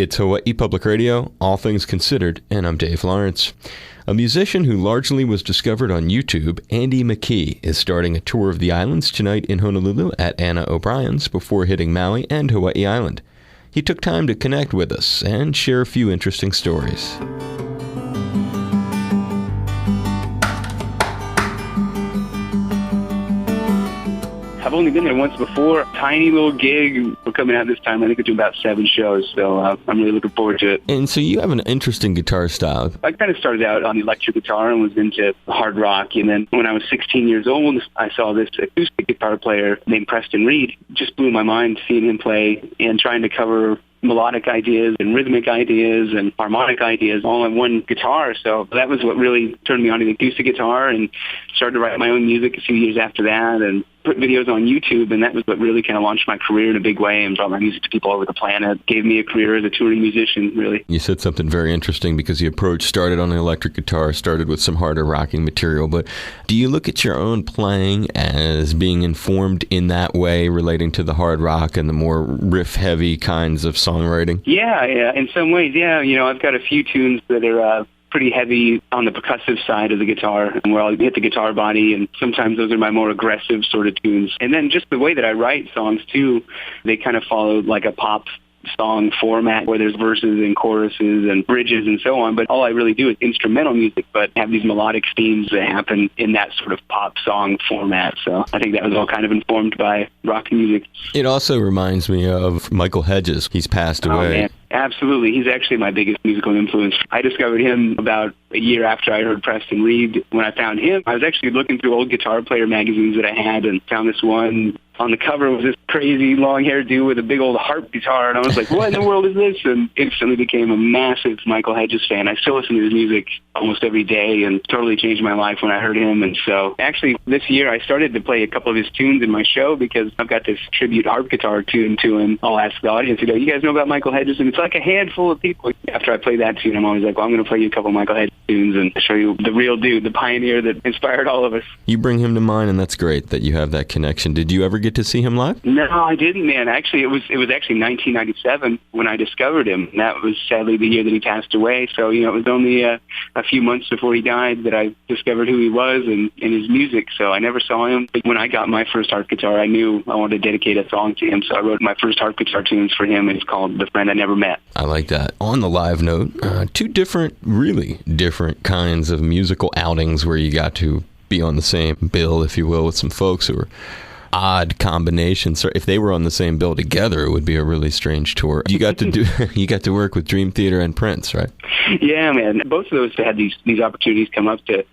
It's Hawaii Public Radio, All Things Considered, and I'm Dave Lawrence. A musician who largely was discovered on YouTube, Andy McKee, is starting a tour of the islands tonight in Honolulu at Anna O'Brien's before hitting Maui and Hawaii Island. He took time to connect with us and share a few interesting stories. I've only been there once before. Tiny little gig. We're coming out this time. I think we're doing about 7 shows, so I'm really looking forward to it. And so you have an interesting guitar style. I kind of started out on the electric guitar and was into hard rock. And then when I was 16 years old, I saw this acoustic guitar player named Preston Reed. Just blew my mind seeing him play and trying to cover melodic ideas and rhythmic ideas and harmonic ideas all on one guitar. So that was what really turned me on to the acoustic guitar, and started to write my own music a few years after that and put videos on YouTube, and that was what really kind of launched my career in a big way and brought my music to people all over the planet. Gave me a career as a touring musician, really. You said something very interesting because the approach started on the electric guitar, started with some harder rocking material, but do you look at your own playing as being informed in that way relating to the hard rock and the more riff-heavy kinds of songwriting? Yeah, in some ways, yeah. I've got a few tunes that are pretty heavy on the percussive side of the guitar, and where I'll hit the guitar body, and sometimes those are my more aggressive sort of tunes. And then just the way that I write songs, too, they kind of follow like a pop song format where there's verses and choruses and bridges and so on, but all I really do is instrumental music, but have these melodic themes that happen in that sort of pop song format. So I think that was all kind of informed by rock music. It also reminds me of Michael Hedges. He's passed away. Oh, man. Absolutely. He's actually my biggest musical influence. I discovered him about a year after I heard Preston Reed. When I found him, I was actually looking through old guitar player magazines that I had and found this one. On the cover was this crazy long-haired dude with a big old harp guitar, and I was like, what in the world is this? And instantly became a massive Michael Hedges fan. I still listen to his music almost every day, and totally changed my life when I heard him. And so actually this year I started to play a couple of his tunes in my show because I've got this tribute harp guitar tune to him. I'll ask the audience, you guys know about Michael Hedges? And it's like a handful of people. After I play that tune, I'm always like, well, I'm going to play you a couple of Michael Hedges tunes and show you the real dude, the pioneer that inspired all of us. You bring him to mind, and that's great that you have that connection. Did you ever get to see him live? No, I didn't, man. Actually, it was actually 1997 when I discovered him. That was sadly the year that he passed away. So, it was only a few months before he died that I discovered who he was and his music. So I never saw him. But when I got my first harp guitar, I knew I wanted to dedicate a song to him. So I wrote my first harp guitar tunes for him, and it's called The Friend I Never Met. I like that. On the live note, two really different kinds of musical outings where you got to be on the same bill, if you will, with some folks who were odd combinations. So if they were on the same bill together, it would be a really strange tour. You got to work with Dream Theater and Prince, right? Yeah, man. Both of those had these opportunities come up to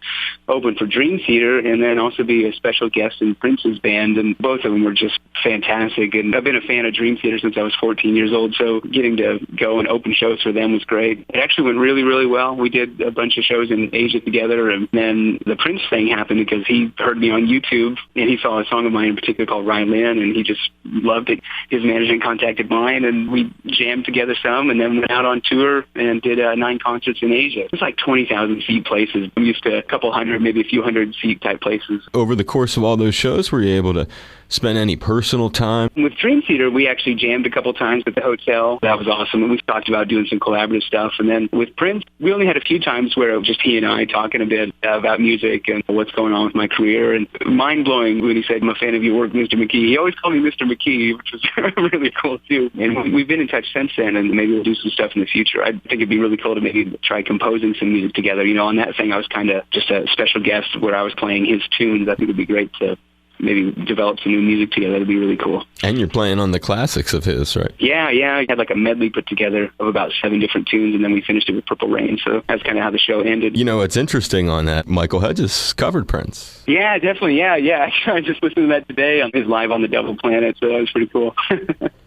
open for Dream Theater and then also be a special guest in Prince's band, and both of them were just fantastic. And I've been a fan of Dream Theater since I was 14 years old, so getting to go and open shows for them was great. It actually went really, really well. We did a bunch of shows in Asia together, and then the Prince thing happened because he heard me on YouTube, and he saw a song of mine in particular called Ryan Lynn, and he just loved it. His management contacted mine, and we jammed together some, and then went out on tour and did 9 concerts in Asia. It was like 20,000 seat places. I'm used to a couple hundred, maybe a few hundred seat type places. Over the course of all those shows, were you able to spend any personal time? With Dream Theater, we actually jammed a couple times at the hotel. That was awesome. And we talked about doing some collaborative stuff. And then with Prince, we only had a few times where it was just he and I talking a bit about music and what's going on with my career. And mind-blowing when he said, I'm a fan of your work, Mr. McKee. He always called me Mr. McKee, which was really cool, too. And we've been in touch since then, and maybe we'll do some stuff in the future. I think it'd be really cool to maybe try composing some music together. On that thing, I was kind of just a special guest where I was playing his tunes. I think it'd be great to maybe develop some new music together. That'd be really cool. And you're playing on the classics of his, right? Yeah. I had like a medley put together of about 7 different tunes, and then we finished it with Purple Rain. So that's kind of how the show ended. It's interesting on that. Michael Hedges covered Prince. Yeah, definitely. Yeah. I just listened to that today on his Live on the Devil Planet, so that was pretty cool.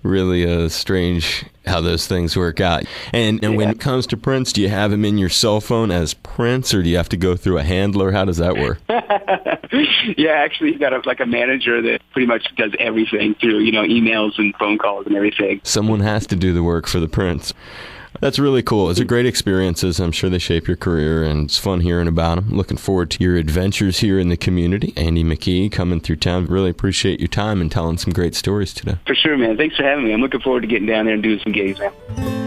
Really strange how those things work out. And when it comes to Prince, do you have him in your cell phone as Prince, or do you have to go through a handler? How does that work? Yeah, actually, he's got a manager that pretty much does everything through, emails and phone calls and everything. Someone has to do the work for the Prince. That's really cool. It's a great experiences. I'm sure they shape your career, and it's fun hearing about them. Looking forward to your adventures here in the community. Andy McKee coming through town. Really appreciate your time and telling some great stories today. For sure, man. Thanks for having me. I'm looking forward to getting down there and doing some gigs, man.